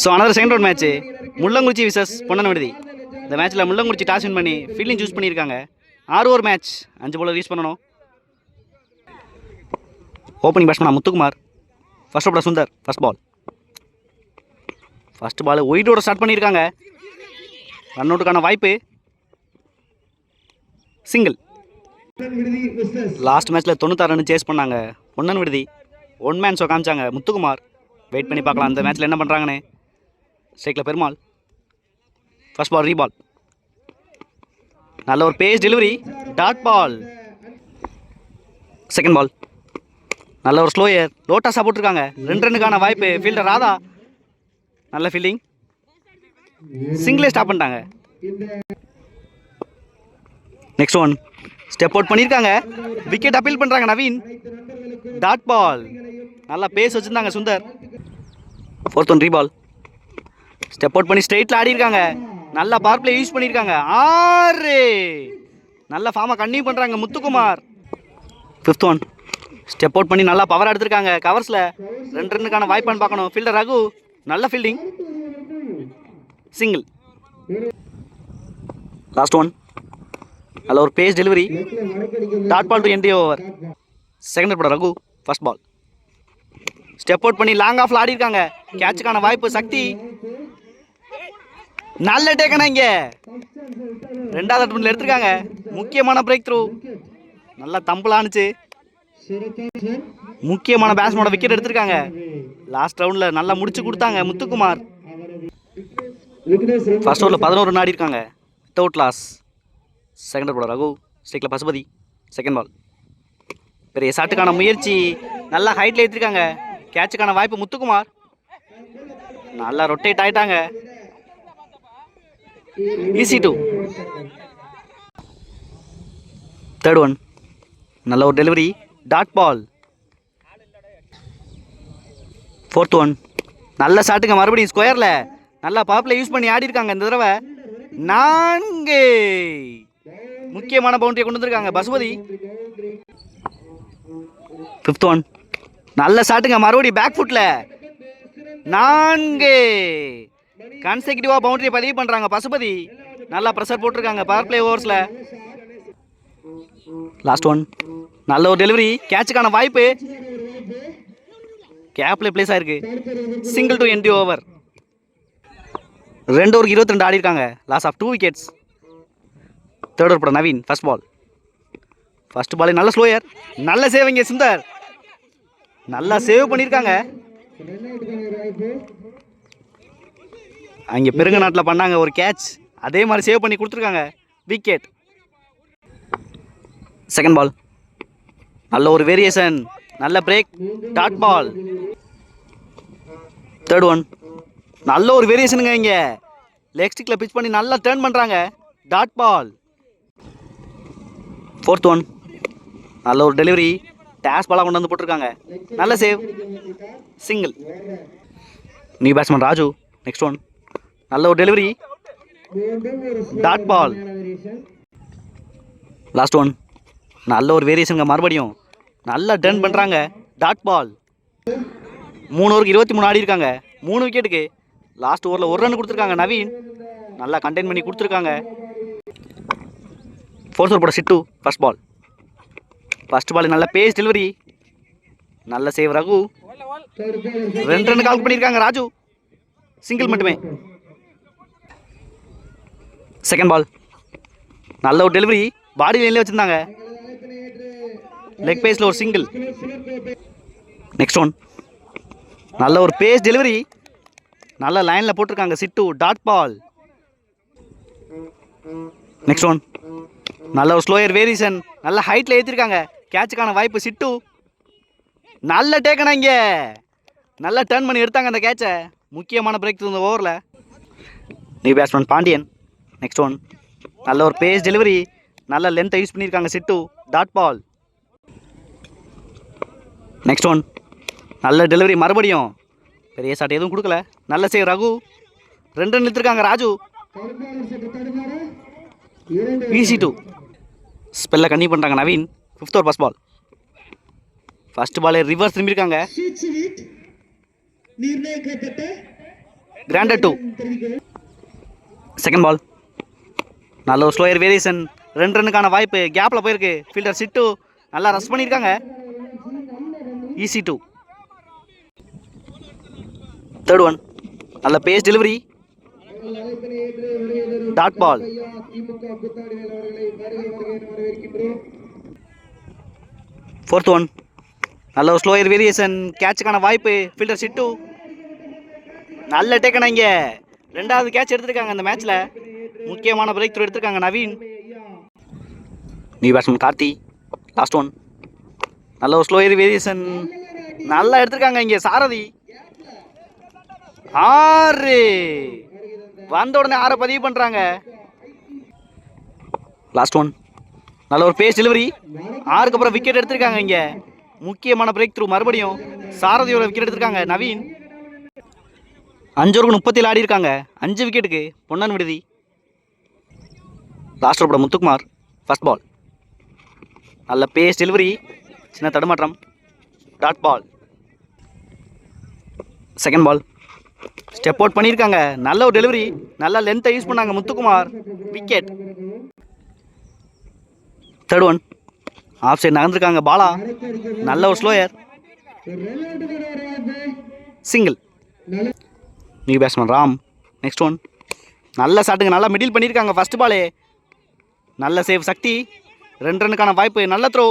So another second round match Mullankurichi versus Ponnan Viduthi. இந்த மேட்ச்சில் Mullankurichi toss win பண்ணி ஃபீல்டிங் சூஸ் பண்ணியிருக்காங்க. 6 ஓவர் மேட்ச், 5 bowler யூஸ் பண்ணணும். Opening batsman Muthukumar, first over Sundar, first ball ஒயிட்டோட start பண்ணியிருக்காங்க. ரன் அவுட்டுக்கான வாய்ப்பு, சிங்கிள். லாஸ்ட் மேட்ச்சில் 96 ரன் சேஸ் பண்ணாங்க பொன்னன் விடுதி. 1 man ஷோ காமிச்சாங்க முத்துக்குமார். வெயிட் பண்ணி பார்க்கலாம் அந்த மேட்ச்சில் என்ன பண்ணுறாங்கன்னு. ஸ்ட்ரைக்கில் பெருமாள், ஃபர்ஸ்ட் பால் ரீபால், நல்ல ஒரு pace delivery, dot ball. Second ball நல்ல ஒரு ஸ்லோயர், லோட்டாஸாக போட்டிருக்காங்க. 2 ரன்னுக்கான வாய்ப்பு, ஃபீல்டர் ராதா நல்ல ஃபீல்டிங், சிங்கிளே ஸ்டாப் பண்ணிட்டாங்க. நெக்ஸ்ட் ஒன் ஸ்டெப் அவுட் பண்ணியிருக்காங்க, விக்கெட் அப்பீல் பண்ணுறாங்க நவீன், டாட் பால். நல்லா பேஸ் வச்சுருந்தாங்க Sundar. Fourth one ரீபால், step out பண்ணி ஸ்ட்ரெயிட்டில் ஆடி இருக்காங்க. நல்லா பவர் பிளே யூஸ் பண்ணியிருக்காங்க. 6 நல்ல ஃபார்மாக கன்டினியூ பண்ணுறாங்க Muthukumar. Fifth one step out பண்ணி நல்லா பவர் எடுத்திருக்காங்க. கவர்ஸில் 2 ரன்னுக்கான வாய்ப்பான்னு பார்க்கணும். ஃபீல்டர் ரகு நல்ல ஃபீல்டிங், சிங்கிள். லாஸ்ட் ஒன் நல்ல ஒரு pace delivery, dot ball to end the over. Second போட Raghu, first ball step out பண்ணி லாங் ஆஃப்ல ஆடி இருக்காங்க. கேட்சுக்கான வாய்ப்பு சக்தி, நல்ல டேக்கனா இங்கே 2வது அட்டெம்ப்ட்ல எடுத்திருக்காங்க. முக்கியமான பிரேக் த்ரூ, நல்லா தம்பிள் ஆனிச்சு. முக்கியமான பேட்ஸ்மேனோட விக்கெட் எடுத்திருக்காங்க. லாஸ்ட் ரவுண்டில் நல்லா முடிச்சு கொடுத்தாங்க முத்துக்குமார். ஃபர்ஸ்ட் ஓவரில் 11 ரன் ஆடி இருக்காங்க. Without loss. செகண்ட் போட ரகு, ஸ்ட்ரைக்கில் பசுபதி, செகண்ட் பால் பெரிய ஷாட்டுக்கான முயற்சி, நல்லா ஹைட்டில் ஏற்றிருக்காங்க. கேட்சுக்கான வாய்ப்பு முத்துக்குமார், நல்லா ரொட்டேட் ஆயிட்டாங்க. Easy two. தேர்ட் ஒன் நல்ல ஒரு delivery, dot ball. Fourth one நல்ல ஷாட்டுங்க, மறுபடியும் ஸ்கொயரில் நல்லா பவர்ல யூஸ் பண்ணி ஆடி இருக்காங்க. இந்த தடவை 4 முக்கியமான பவுண்டரியை கொண்டு வந்திருக்காங்க பசுபதி. ஃபிஃப்த் ஒன் நல்ல ஷாட்டுங்க, மறுபடியும் பேக் ஃபுட்டில் 4 கன்செக்யூட்டிவாக பவுண்டரியை பதிவு பண்ணுறாங்க பசுபதி. நல்லா ப்ரெஷர் போட்டிருக்காங்க பவர் பிளே ஓவர்ஸில். லாஸ்ட் ஒன் நல்ல ஒரு டெலிவரி, கேட்சுக்கான வாய்ப்பு, கேப்ல பிளேஸ் ஆயிருக்கு, சிங்கிள் டு என்டி ஓவர். 2 ஓவருக்கு 22 ஆடி இருக்காங்க. Loss of 2 wickets. Third over போட நவீன், ஃபர்ஸ்ட் பால் நல்ல ஸ்லோயர், நல்ல சேவிங்க சுந்தர், நல்லா சேவ் பண்ணியிருக்காங்க. அங்கே பெருங்க நாட்டில் பண்ணாங்க ஒரு கேட்ச், அதே மாதிரி சேவ் பண்ணி கொடுத்துருக்காங்க. விக்கெட். செகண்ட் பால் நல்ல ஒரு வேரியேஷன், நல்ல break, dot ball. Third one நல்ல ஒரு வேரியேஷனுங்க, இங்கே லெக் ஸ்டிக்கில் பிச் பண்ணி நல்லா டர்ன் பண்ணுறாங்க, டாட் பால். ஃபோர்த் ஒன் நல்ல ஒரு டெலிவரி, டேஷ் பாலாக கொண்டு வந்து போட்டிருக்காங்க. நல்ல save, single. New batsman Raju, next one நல்ல ஒரு delivery, dot ball. Last one நல்ல ஒரு வேரியேஷனுங்க, மறுபடியும் நல்லா டர்ன் பண்ணுறாங்க, டாட் பால். 3 ஓவருக்கு 23 ஆடி இருக்காங்க. 3 விக்கெட்டுக்கு. லாஸ்ட் ஓவரில் 1 ரன் கொடுத்துருக்காங்க நவீன், நல்லா கண்டெயின் பண்ணி கொடுத்துருக்காங்க. ஃபோர்த் ஓவர் போட சிட்டு, ஃபர்ஸ்ட் பால் நல்ல பேஸ் டெலிவரி, நல்ல சேவ் ரகு. 2 ரன் கால் பண்ணியிருக்காங்க ராஜு, சிங்கிள் மட்டுமே. செகண்ட் பால் நல்ல ஒரு டெலிவரி, பாடி லைன்லேயே வச்சுருந்தாங்க, லெக் பேஸில் ஒரு சிங்கிள். நெக்ஸ்ட் ஒன் நல்ல ஒரு பேஸ் டெலிவரி, நல்ல லைனில் போட்டிருக்காங்க சிட்டு, டாட் பால். நெக்ஸ்ட் ஒன் நல்ல ஒரு ஸ்லோயர் வேரியேஷன், நல்ல ஹைட்டில் ஏற்றிருக்காங்க. கேட்சுக்கான வாய்ப்பு சிட்டு, நல்ல டேக்கனா இங்கே நல்லா டர்ன் பண்ணி எடுத்தாங்க அந்த கேட்சை. முக்கியமான பிரேக் இந்த ஓவரில். New batsman Pandian, next one நல்ல ஒரு பேஸ் டெலிவரி, நல்ல லென்த்தை யூஸ் பண்ணியிருக்காங்க Chittu, dot ball. Next one நல்ல டெலிவரி, மறுபடியும் பெரிய ஷாட் எதுவும் கொடுக்கல, நல்ல சேவ் ரகு. 2 ரன் இழுத்துருக்காங்க ராஜு, ஈஸி டூ. ஸ்பெல்ல கன்னியூ பண்ணுறாங்க Naveen. 5th over first ball reverse திரும்பியிருக்காங்க. கிராண்டட் 2. செகண்ட் பால் நல்ல ஒரு ஸ்லோயர் வேரியேஷன், 2 ரன்னுக்கான வாய்ப்பு, கேப்பில் போயிருக்கு. ஃபீல்டர் சிட்டு நல்லா ரஷ் பண்ணியிருக்காங்க. ஈஸி 2. தேர்ட் ஒன் நல்ல pace delivery, dot ball. Fourth one நல்ல ஒரு ஸ்லோயர் வேரியேஷன், கேட்சுக்கான வாய்ப்பு, ஃபீல்டர் சிட்டு நல்ல டேக்கனா. இங்கே 2வது கேட்ச் எடுத்திருக்காங்க இந்த மேட்ச்சில். முக்கியமான பிரேக் த்ரூ எடுத்திருக்காங்க Naveen. New batsman Karthi. Last one நல்ல ஒரு ஸ்லோயர் வேரியேஷன், நல்லா எடுத்திருக்காங்க இங்கே சாரதி. 6 வந்த உடனே 6 பதிவு பண்ணுறாங்க. லாஸ்ட் ஒன் நல்ல ஒரு பேஸ் டெலிவரி, 6க்கு அப்புறம் விக்கெட் எடுத்திருக்காங்க இங்கே. முக்கியமான பிரேக் த்ரூ மறுபடியும் சாரதியோட விக்கெட் எடுத்திருக்காங்க நவீன். 5 ஓவருக்கு 37 ஆடி இருக்காங்க. 5 விக்கெட்டுக்கு Ponnan Viduthi. Last over Muthukumar. First ball நல்ல பேஸ் டெலிவரி, சின்ன தடுமாற்றம், dot ball. Second ball step out பண்ணியிருக்காங்க, நல்ல ஒரு டெலிவரி, நல்ல லென்த்தை யூஸ் பண்ணாங்க Muthukumar, wicket. Third one off side நகர்ந்துருக்காங்க பாலா, நல்ல ஒரு slower, single. New batsman Ram. Next one நல்ல ஷாட்டுங்க, நல்லா மிடில் பண்ணியிருக்காங்க. ஃபர்ஸ்ட் பாலே நல்ல சேவ் சக்தி, 2 ரன்னுக்கான வாய்ப்பு, நல்ல த்ரோ,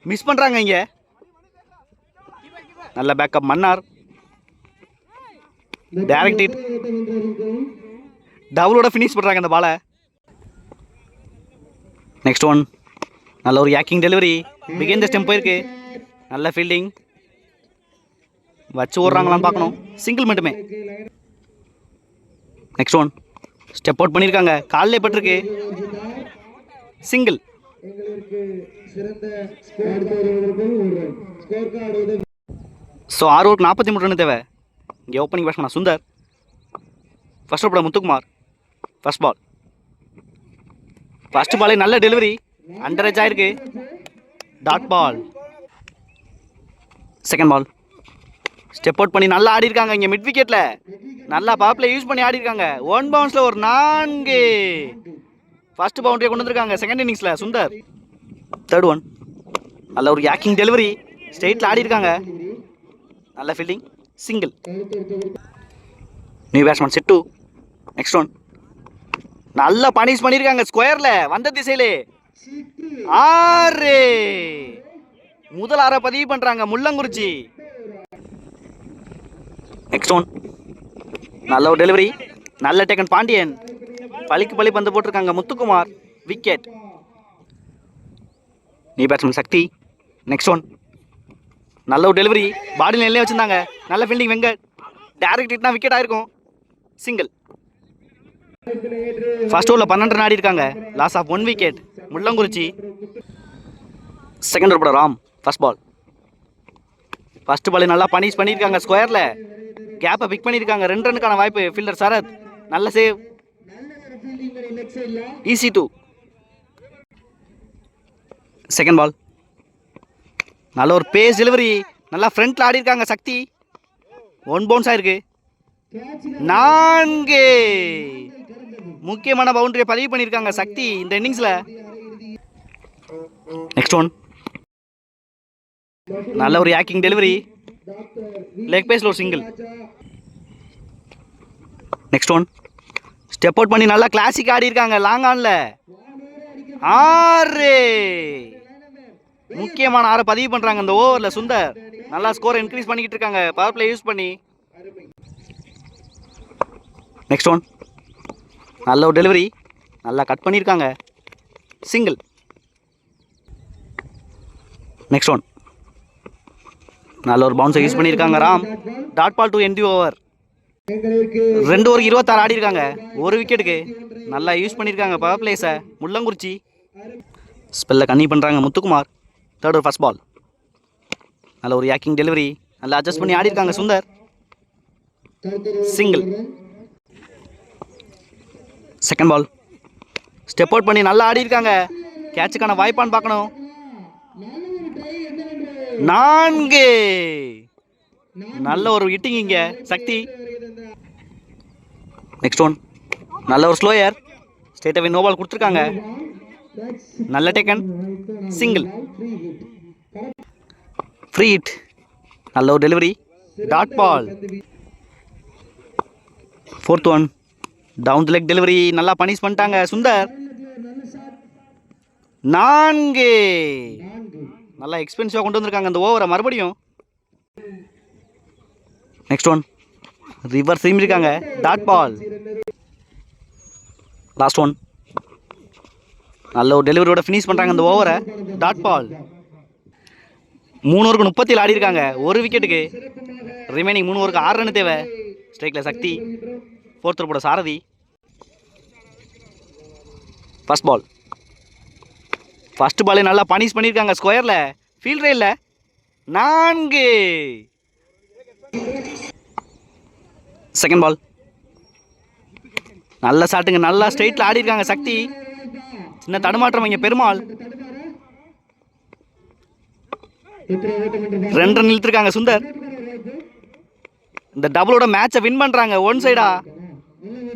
மிஸ் பண்ணுறாங்க இங்கே. நல்ல பேக்கப் மன்னார், டைரக்ட் ஹிட், டபுளோட ஃபினிஷ் பண்ணுறாங்க இந்த பாலை. நெக்ஸ்ட் ஒன் நல்ல ஒரு யாக்கிங் டெலிவரி, பிகின் த ஸ்டெம்ப் போயிருக்கு, நல்ல ஃபீல்டிங், வச்சு ஓடுறாங்களான்னு பார்க்கணும், சிங்கிள் மட்டுமே. நெக்ஸ்ட் ஒன் ஸ்டெப் அவுட் பண்ணியிருக்காங்க, காலிலே பட்டிருக்கு, சிங்கிள். ஸோ 6 ஓவருக்கு 43 ரன் தேவை. இங்கே opening batsman Sundar. First over Muthukumar. First ball first பாலே நல்ல டெலிவரி, அண்டர் எட்ஜ் ஆயிருக்கு, dot ball. Second ball step out பண்ணி நல்லா ஆடி இருக்காங்க இங்கே மிட் விக்கெட்டில், நல்லா பவர் பிளே யூஸ் பண்ணி ஆடி இருக்காங்க. 1 பவுன்ஸில் ஒரு 4 ஃபர்ஸ்ட் பவுண்டரியை கொண்டு வந்திருக்காங்க செகண்ட் இன்னிங்ஸில் சுந்தர். தேர்ட் ஒன் நல்ல ஒரு யாக்கிங் டெலிவரி, ஸ்ட்ரெயிட்டில் ஆடி இருக்காங்க, நல்ல ஃபீல்டிங், சிங்கிள். நியூ பேட்ஸ்மேன் சிட்டு. நெக்ஸ்ட் ஒன் நல்லா பனிஷ் பண்ணியிருக்காங்க ஸ்கொயரில், வந்த திசையிலே 6 முதல் 6 பதிவு பண்ணுறாங்க முள்ளங்குறிச்சி. நெக்ஸ்ட் ஒன் நல்ல ஒரு டெலிவரி, நல்ல டேக்கன் பாண்டியன், பழிக்கு பழி பந்து போட்டிருக்காங்க Muthukumar, wicket. New batsman Sakthi. Next one நல்ல ஒரு டெலிவரி, பாடி லைன்லேயே வச்சுருந்தாங்க, நல்ல ஃபீல்டிங் வெங்கட், டைரக்ட் ஹிட்னா விக்கெட் ஆயிருக்கும், சிங்கிள். ஃபர்ஸ்ட் ஓவரில் 12 ரன் ஆடி இருக்காங்க, loss of 1 wicket Mullankurichi. Second over Ram. First ball first ball நல்லா பனிஷ் பண்ணியிருக்காங்க ஸ்கொயரில், கேப்பை பிக் பண்ணியிருக்காங்க, 2 ரன்னுக்கான வாய்ப்பு, ஃபீல்டர் சரத் நல்ல சேவ், ஈஸி 2. செகண்ட் பால் நல்ல ஒரு பேஸ் டெலிவரி, நல்லா ஃப்ரண்ட்டில் ஆடி இருக்காங்க சக்தி, 1 பவுன்ஸ் ஆயிருக்கு, 4 முக்கியமான பவுண்டரியை பதிவு பண்ணியிருக்காங்க சக்தி இந்த இன்னிங்ஸில். நெக்ஸ்ட் ஒன் நல்ல ஒரு யாக்கிங் டெலிவரி, லெக் பேஸில் ஒரு single. Next one step out பண்ணி நல்லா கிளாசிக் ஆடி இருக்காங்க லாங் ஆன்ல, 6 முக்கியமான 6 பதிவு பண்ணுறாங்க இந்த ஓவரில் சுந்தர், நல்லா ஸ்கோர் இன்க்ரீஸ் பண்ணிக்கிட்டு இருக்காங்க பவர் பிளே யூஸ் பண்ணி. நெக்ஸ்ட் ஒன் நல்ல ஒரு டெலிவரி, நல்லா கட் பண்ணியிருக்காங்க, சிங்கிள். நெக்ஸ்ட் ஒன் நல்ல ஒரு பவுன்ஸை யூஸ் பண்ணியிருக்காங்க Ram, dot ball to end the over. 2 ஓவருக்கு 26 ஆடி இருக்காங்க, 1 விக்கெட்டுக்கு, நல்லா யூஸ் பண்ணியிருக்காங்க பவர் பிளேஸை முள்ளங்குறிச்சி. ஸ்பெல்ல கன்னி பண்ணுறாங்க Muthukumar. Third over first ball நல்ல ஒரு யாக்கிங் டெலிவரி, நல்லா அட்ஜஸ்ட் பண்ணி ஆடி இருக்காங்க Sundar, single. Second ball step out பண்ணி நல்லா ஆடி இருக்காங்க, கேட்சுக்கான வாய்ப்பான்னு பார்க்கணும், 4 நல்ல ஒரு ஹிட்டிங் இங்கே சக்தி. நெக்ஸ்ட் ஒன் நல்ல ஒரு ஸ்லோயர். ஸ்ட்ரெயிட்டாகவே நோ பால் கொடுத்துருக்காங்க. நல்ல டேக்கன். சிங்கிள். Free hit. நல்ல ஒரு delivery. Dot ball. Fourth one down the leg delivery. நல்லா பனிஷ் பண்ணிட்டாங்க சுந்தர். 4. நல்லா எக்ஸ்பென்சிவாக கொண்டு வந்திருக்காங்க அந்த ஓவரை மறுபடியும். நெக்ஸ்ட் ஒன் ரிவர்ஸ் திரும்பியிருக்காங்க. Dot ball. லாஸ்ட் ஒன் நல்ல ஒரு டெலிவரியோட ஃபினிஷ் பண்ணுறாங்க அந்த ஓவரை. Dot ball. 3 ஓவருக்கு 37 ஆடி இருக்காங்க. ஒரு விக்கெட்டுக்கு. ரிமைனிங் 3 ஓவருக்கு 6 ரன் தேவை. ஸ்ட்ரைக்கில் சக்தி. ஃபோர்த் போட சாரதி. First ball. ஃபர்ஸ்ட் பாலே நல்லா பனிஷ் பண்ணியிருக்காங்க ஸ்கொயரில். ஃபீல்டரே இல்லை. 4. Second ball. நல்ல ஷாட்டுங்க. நல்லா ஸ்ட்ரெயிட்டில் ஆடி இருக்காங்க சக்தி. சின்ன தடுமாற்றம் இங்கே பெருமாள். 2 ரன் இழுத்துருக்காங்க சுந்தர். இந்த டபுளோட மேட்சை வின் பண்ணுறாங்க. ஒன் சைடா.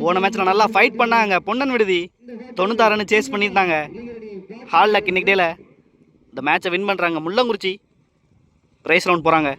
போன மேட்ச்சில் நல்லா ஃபைட் பண்ணாங்க. பொன்னன் விடுதி 96 ரன் சேஸ் பண்ணியிருந்தாங்க. ஹால் லக் இன்னைக்கு டேல இந்த மேட்சை வின் பண்ணுறாங்க. முள்ளங்குறிச்சி ப்ரைஸ் ரவுண்ட் போகிறாங்க.